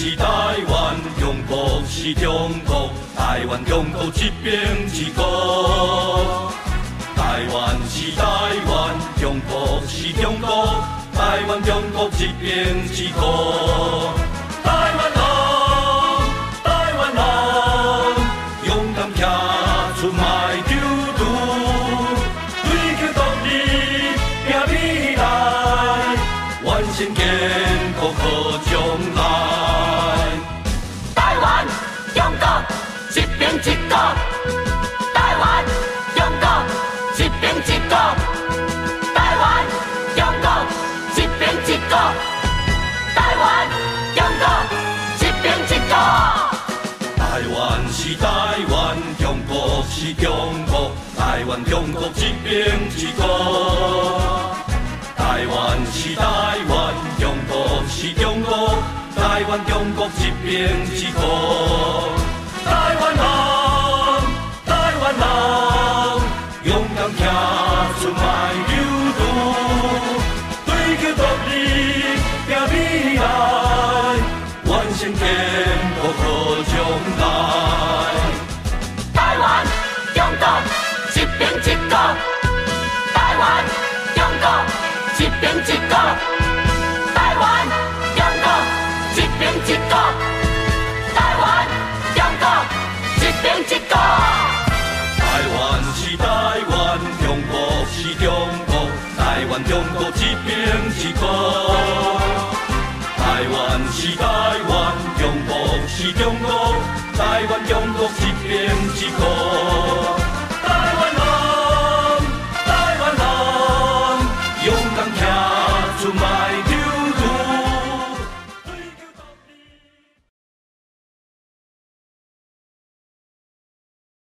是台湾，中国是中国，台湾中国一边一国。台湾是台湾，中国是中国，台湾中国一边一國。台灣人，台灣人，勇敢站出邁救度，追求獨立拼未來，完成建國好將來。台灣中國一邊一國，台灣中國一邊一國，台灣中國一邊一國，台灣中國一邊一國。台灣是台灣，中國是中國，台灣中國一邊一國。台灣是台灣，中國是中國，台灣中國一邊一國。台灣人，台灣人，勇敢站出邁救度，追求獨立拼未來，完成建國好將來。台灣中國一邊一國，台灣中國一邊一國，台灣中國一邊一國，台灣中國一邊一國。台灣是台灣，中國是中國，台灣中國一邊一國。台灣是台灣，中國是中國，台灣中國一邊一國。